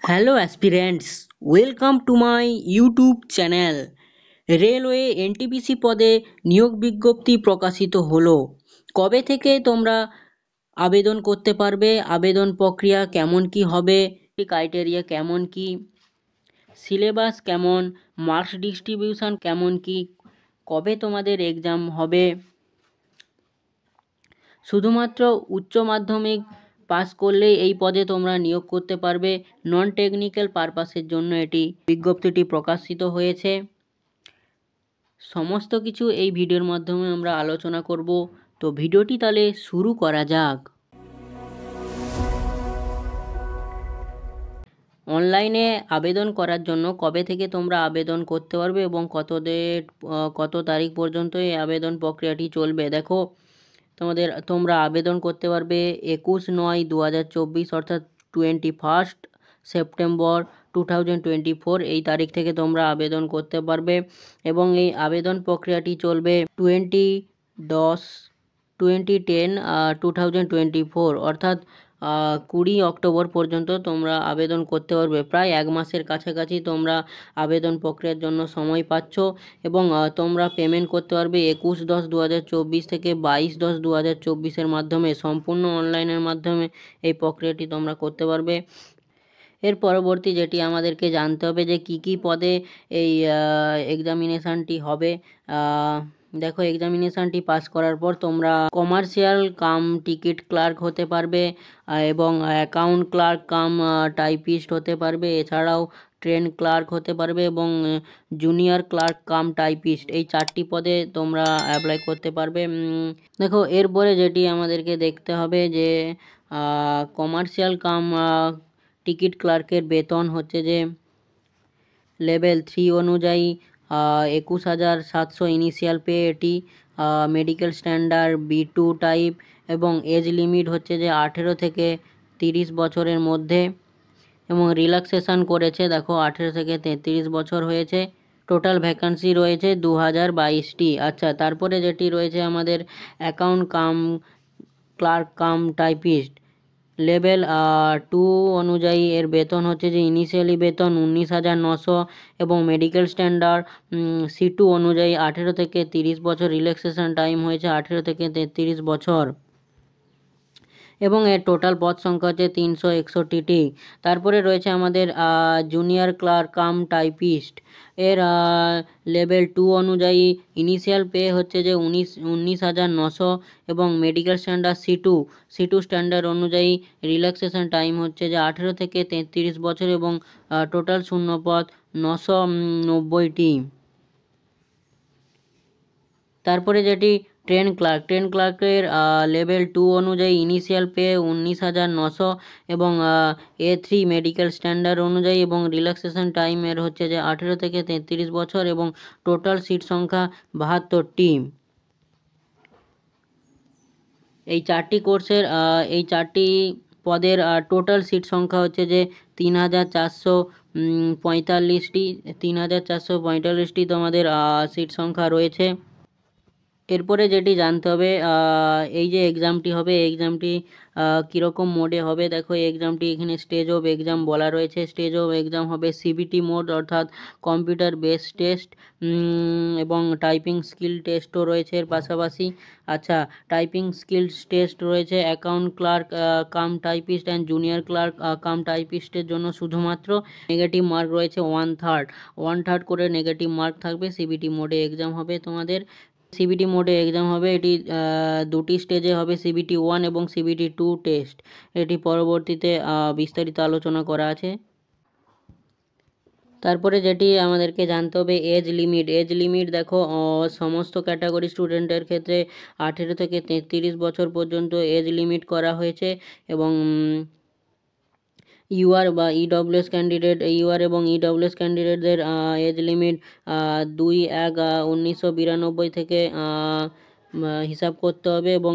Hello aspirants, welcome to my YouTube channel. Railway NTPC পদে নিয়োগ বিজ্ঞপ্তি প্রকাশিত হলো। কবে থেকে তোমরা আবেদন করতে পারবে, আবেদন প্রক্রিয়া কেমন কি হবে, ক্রাইটেরিয়া কেমন কি, সিলেবাস কেমন, মার্কস ডিস্ট্রিবিউশন কেমন কি, কবে তোমাদের এক্সাম হবে। শুধুমাত্র উচ্চ মাধ্যমিক পাস করলেই এই পদে তোমরা নিয়োগ করতে পারবে। নন টেকনিক্যাল পারপাসের জন্য এটি বিজ্ঞপ্তিটি প্রকাশিত হয়েছে। সমস্ত কিছু এই ভিডিওর মাধ্যমে আমরা আলোচনা করব। তো ভিডিওটি তাহলে শুরু করা যাক। অনলাইনে আবেদন করার জন্য কবে থেকে তোমরা আবেদন করতে পারবে এবং কত তারিখ পর্যন্ত এই আবেদন প্রক্রিয়াটি চলবে। দেখো, তোমরা আবেদন করতে পারবে 21/9/2024 অর্থাৎ 21 সেপ্টেম্বর 2024 এই তারিখ থেকে তোমরা আবেদন করতে পারবে এবং এই আবেদন প্রক্রিয়াটি চলবে 20/10/2024 অর্থাৎ 20 অক্টোবর পর্যন্ত তোমরা আবেদন করতে পারবে। প্রায় 1 মাসের কাছাকাছি তোমরা আবেদন প্রক্রিয়ার জন্য সময় পাচ্ছ এবং তোমরা পেমেন্ট করতে পারবে 21/10/2024 থেকে 22/10/2024 মাধ্যমে। সম্পূর্ণ অনলাইনের মাধ্যমে এই প্রক্রিয়াটি তোমরা করতে পারবে। এর পরবর্তী যেটি আমাদেরকে জানতে হবে যে কি পদে এই এক্সামিনেশানটি হবে। দেখো, এক্সামিনেশানটি পাস করার পর তোমরা কমার্শিয়াল কাম টিকিট ক্লার্ক হতে পারবে এবং অ্যাকাউন্ট ক্লার্ক কাম টাইপিস্ট হতে পারবে। এছাড়াও ট্রেন ক্লার্ক হতে পারবে এবং জুনিয়র ক্লার্ক কাম টাইপিস্ট, এই 4টি পদে তোমরা অ্যাপ্লাই করতে পারবে। দেখো, এরপরে যেটি আমাদেরকে দেখতে হবে যে কমার্শিয়াল কাম টিকিট ক্লার্কের বেতন হচ্ছে যে লেভেল 3 অনুযায়ী 21,700 ইনিশিয়াল পে এটি। মেডিকেল স্ট্যান্ডার্ড B2 টাইপ এবং এজ লিমিট হচ্ছে যে 18 থেকে 30 বছরের মধ্যে এবং রিল্যাক্সেশন করেছে। দেখো, 18 থেকে 33 বছর হয়েছে। টোটাল ভ্যাকান্সি রয়েছে 2022টি। আচ্ছা, তারপরে যেটি রয়েছে আমাদের account cum clerk cum typist level 2 অনুযায়ী এর বেতন হচ্ছে যে ইনিশিয়ালি বেতন 19,900 এবং মেডিকেল স্ট্যান্ডার্ড C2 অনুযায়ী 18 থেকে 30 বছর। রিল্যাক্সেশন টাইম হয়েছে 18 থেকে 33 বছর এবং এর টোটাল পদ সংখ্যা হচ্ছে 361টি। তারপরে রয়েছে আমাদের জুনিয়র ক্লার্ক কাম টাইপিস্ট এর লেভেল 2 অনুযায়ী ইনিশিয়াল পে হচ্ছে যে 19,900 এবং মেডিকেল স্ট্যান্ডার্ড C2 স্ট্যান্ডার্ড অনুযায়ী রিল্যাক্সেশন টাইম হচ্ছে যে 18 থেকে 33 বছর এবং টোটাল শূন্যপদ 990টি। তারপরে যেটি ট্রেন ক্লার্কের লেভেল 2 অনুযায়ী ইনিশিয়াল পে 19,900 এবং A3 মেডিকেল স্ট্যান্ডার্ড অনুযায়ী এবং রিল্যাক্সেশন টাইমের হচ্ছে যে 18 থেকে 33 বছর এবং টোটাল সিট সংখ্যা 72টি। এই 4টি কোর্সের এই 4টি পদের টোটাল সিট সংখ্যা হচ্ছে যে 3,445টি তোমাদের সিট সংখ্যা রয়েছে। এরপরে যেটি জানতে হবে এই যে এক্সামটি হবে, এই এক্সামটি কীরকম মোডে হবে। দেখো, এই এক্সামটি এখানে স্টেজ অফ এক্সাম বলা রয়েছে। স্টেজ অফ এক্সাম হবে CBT মোড অর্থাৎ কম্পিউটার বেস টেস্ট এবং টাইপিং স্কিল টেস্টও রয়েছে এর পাশাপাশি। আচ্ছা, টাইপিং স্কিলস টেস্ট রয়েছে account clerk cum typist and junior clerk cum টাইপিস্টের জন্য শুধুমাত্র নেগেটিভ মার্ক রয়েছে 1/3 করে নেগেটিভ মার্ক থাকবে। CBT মোডে এক্সাম হবে তোমাদের। CBT মোডে এক্সাম হবে, এটি 2টি স্টেজে হবে, CBT 1 এবং CBT 2 টেস্ট। এটি পরবর্তীতে বিস্তারিত আলোচনা করা আছে। তারপরে যেটি আমাদেরকে জানতে হবে এজ লিমিট। দেখো, সমস্ত ক্যাটাগরি স্টুডেন্টের ক্ষেত্রে 18 থেকে 33 বছর পর্যন্ত এজ লিমিট করা হয়েছে এবং UR বা EWS এবং EWS ক্যান্ডিডেটদের এজ লিমিট 2/1/1992 থেকে হিসাব করতে হবে এবং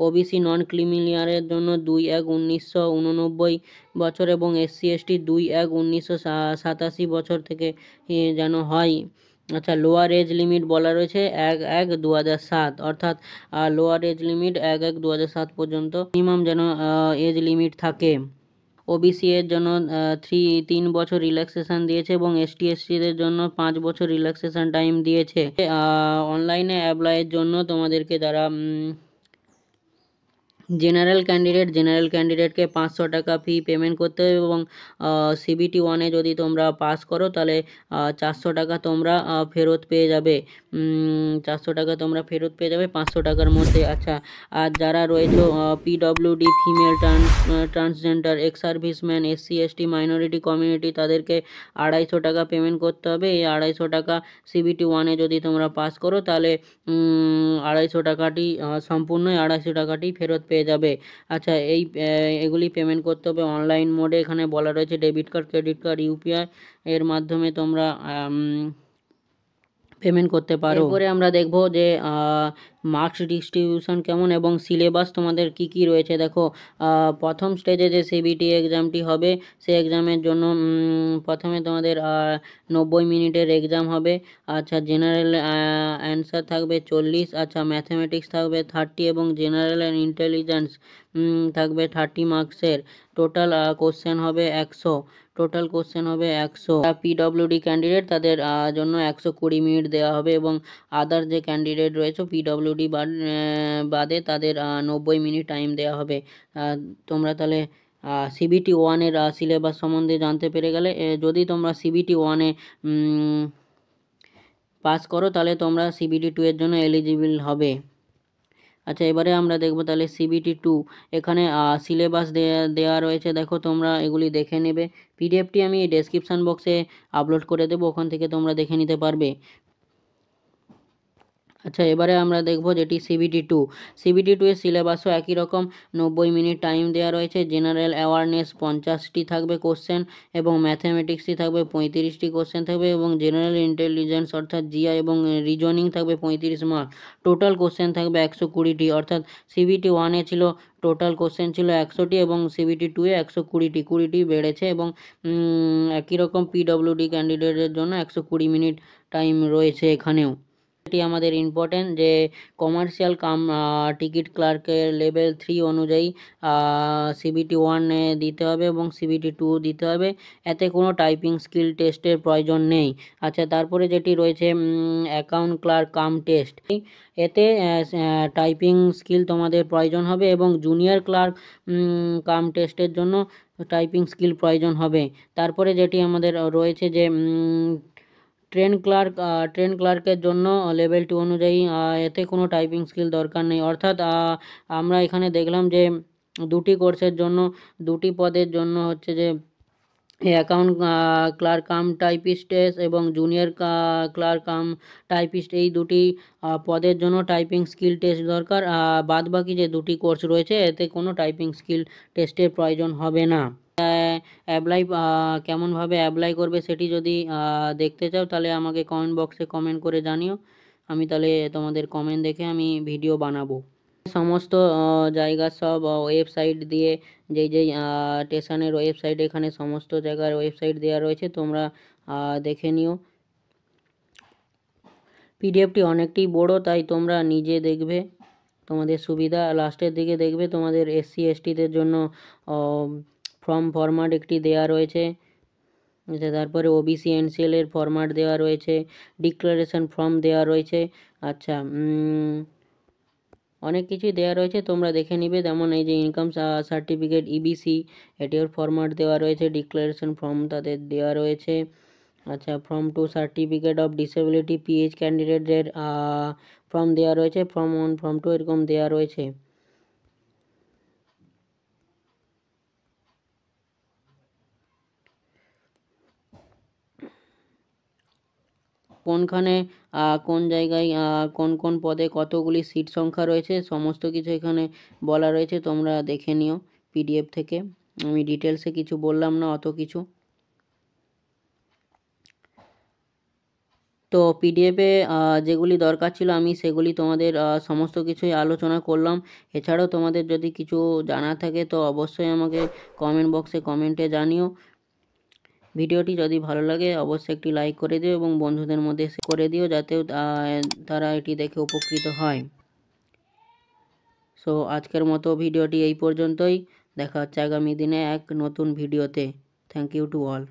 OBC নন ক্রিমিলিয়ারের জন্য 2/1/1989 বছর এবং SC/ST 2/1/1987 বছর থেকে যেন হয়। আচ্ছা, লোয়ার এজ লিমিট বলা রয়েছে 1/1/2007 অর্থাৎ লোয়ার এজ লিমিট 1/1/2007 পর্যন্ত মিনিমাম যেন এজ লিমিট থাকে। ওবিসি এর জন্য 3 বছর রিল্যাক্সেশন দিয়েছে এবং এসটি এসসিদের জন্য 5 বছর রিল্যাক্সেশন টাইম দিয়েছে। অনলাইনে অ্যাপ্লাইয়ের জন্য তোমাদেরকে যারা জেনারেল ক্যান্ডিডেটকে 500 টাকা ফি পেমেন্ট করতে হবে এবং সিবিটি 1-এ যদি তোমরা পাস করো তাহলে 400 টাকা তোমরা ফেরত পেয়ে যাবে। 400 টাকা তোমরা ফেরত পেয়ে যাবে 500 টাকার মধ্যে। আচ্ছা, আর যারা রয়েছে PWD, female, transgender, ex serviceman, SC ST, minority community, তাদেরকে 250 টাকা পেমেন্ট করতে হবে। এই 250 টাকা সিবিটি 1-এ যদি তোমরা পাস করো তাহলে 250 টাকাটি সম্পূর্ণই 250 টাকাটি ফেরত পেয়ে যাবে। আচ্ছা, এগুলি পেমেন্ট করতে হবে অনলাইন মোডে। এখানে বলা রয়েছে debit card, credit card, UPI এর মাধ্যমে তোমরা পেমেন্ট করতে পারো। এরপরে আমরা দেখব যে মার্কস ডিস্ট্রিবিউশন কেমন এবং সিলেবাস তোমাদের কি কি রয়েছে। দেখো, প্রথম স্টেজে যে সিবিটি এক্সামটি হবে সেই এক্সামের জন্য প্রথমে তোমাদের 90 মিনিটের এক্সাম হবে। আচ্ছা, জেনারেল অ্যান্সার থাকবে 40। আচ্ছা, ম্যাথমেটিক্স থাকবে 30 এবং জেনারেল অ্যান্ড ইন্টেলিজেন্স থাকবে 30 মার্কসের। টোটাল কোশ্চেন হবে 100। পিডব্লিউডি ক্যান্ডিডেট তাদের জন্য 120 মিনিট দেওয়া হবে এবং আদার যে ক্যান্ডিডেট রয়েছে পিডব্লিউডি বাদে তাদের 90 মিনিট টাইম দেওয়া হবে। তোমরা তাহলে সিবিটি 1-এর সিলেবাস সম্বন্ধে জানতে পেরে গেলে। যদি তোমরা সিবিটি 1-এ পাস করো তাহলে তোমরা সিবিটি 2-এর জন্য এলিজিবল হবে। আচ্ছা, এবারে আমরা দেখব তাহলে সিবিটি 2। এখানে সিলেবাস দেওয়া রয়েছে, দেখো তোমরা এগুলি দেখে নেবে। পিডিএফটি আমি ডেসক্রিপশান বক্সে আপলোড করে দেবো, ওখান থেকে তোমরা দেখে নিতে পারবে। আচ্ছা, এবারে আমরা দেখব যেটি সিবিটি 2 এর সিলেবাসও একই রকম। 90 মিনিট টাইম দেওয়া রয়েছে। জেনারেল অ্যাওয়ারনেস 50টি থাকবে কোশ্চেন এবং ম্যাথামেটিক্সটি থাকবে 35টি কোশ্চেন থাকবে এবং জেনারেল ইন্টেলিজেন্স অর্থাৎ জিআই এবং রিজনিং থাকবে 35 মার্ক। টোটাল কোশ্চেন থাকবে 120টি, অর্থাৎ সিবিটি 1-এ ছিল টোটাল কোশ্চেন ছিল 100টি এবং সিবিটি 2-এ 120টি বেড়েছে এবং একই রকম পিডব্লিউডি ক্যান্ডিডেটের জন্য 120 মিনিট টাইম রয়েছে এখানেও। এটি আমাদের ইম্পর্টেন্ট যে কমার্শিয়াল টিকিট ক্লার্কের লেভেল 3 অনুযায়ী সিবিটি 1-এ দিতে হবে এবং সিবিটি 2 দিতে হবে। এতে কোনো টাইপিং স্কিল টেস্টের প্রয়োজন নেই। আচ্ছা, তারপরে যেটি রয়েছে অ্যাকাউন্ট ক্লার্ক টেস্ট, এতে টাইপিং স্কিল তোমাদের প্রয়োজন হবে এবং জুনিয়র ক্লার্ক টেস্টের জন্য টাইপিং স্কিল প্রয়োজন হবে। তারপরে যেটি আমাদের রয়েছে যে ট্রেন ক্লার্কের জন্য লেভেল 2 অনুযায়ী এতে কোনো টাইপিং স্কিল দরকার নেই। অর্থাৎ আমরা এখানে দেখলাম যে দুটি কোর্সের জন্য দুটি পদের জন্য হচ্ছে যে অ্যাকাউন্ট ক্লার্ক টাইপিস্ট এবং জুনিয়র ক্লার্ক টাইপিস্ট, এই দুটি পদের জন্য টাইপিং স্কিল টেস্ট দরকার। বাদ বাকি যে দুটি কোর্স রয়েছে এতে কোনো টাইপিং স্কিল টেস্টের প্রয়োজন হবে না। কেমনভাবে অ্যাপ্লাই করবে সেটি যদি দেখতে চাও তাহলে আমাকে কমেন্ট বক্সে কমেন্ট করে জানিও। আমি তাহলে তোমাদের কমেন্ট দেখে আমি ভিডিও বানাবো। সমস্ত জায়গার সব ওয়েবসাইট দিয়ে যেই স্টেশনের ওয়েবসাইট, এখানে সমস্ত জায়গার ওয়েবসাইট দেওয়া রয়েছে, তোমরা দেখে নিও। পিডিএফটি অনেকটি বড়, তাই তোমরা নিজে দেখবে তোমাদের সুবিধা। লাস্টের দিকে দেখবে তোমাদের এসসি এসটিদের জন্য ফরম্যাট একটি দেওয়া রয়েছে। আচ্ছা, তারপরে ওবিসি এনসিএল এর ফরম্যাট দেওয়া রয়েছে, ডিক্লারেশন ফর্ম দেওয়া রয়েছে। আচ্ছা, অনেক কিছুই দেওয়া রয়েছে, তোমরা দেখে নিবে। যেমন এই যে ইনকাম সার্টিফিকেট ইবিসি, এটির ফরম্যাট দেওয়া রয়েছে, ডিক্লারেশন ফর্ম তাদের দেওয়া রয়েছে। আচ্ছা, form 2 certificate of disability PH ক্যান্ডিডেটদের ফর্ম দেওয়া রয়েছে, ফর্ম 1, ফর্ম 2 এরকম দেওয়া রয়েছে। কোনখানে কোন জায়গায় কোন কোন পদে কতগুলি সিট সংখ্যা রয়েছে সমস্ত কিছু এখানে বলা রয়েছে, তোমরা দেখে নিও পিডিএফ থেকে। আমি ডিটেলসে কিছু বললাম না অত কিছু। তো পিডিএফে যেগুলি দরকার ছিল আমি সেগুলি তোমাদের সমস্ত কিছুই আলোচনা করলাম। এছাড়াও তোমাদের যদি কিছু জানা থাকে তো অবশ্যই আমাকে কমেন্ট বক্সে কমেন্টে জানিও। ভিডিওটি যদি ভালো লাগে অবশ্যই একটি লাইক করে দিও এবং বন্ধুদের মধ্যে করে দিও যাতে তারা এটি দেখে উপকৃত হয়। সো আজকের মতো ভিডিওটি এই পর্যন্তই। দেখা হচ্ছে আগামী দিনে এক নতুন ভিডিওতে। Thank you to all.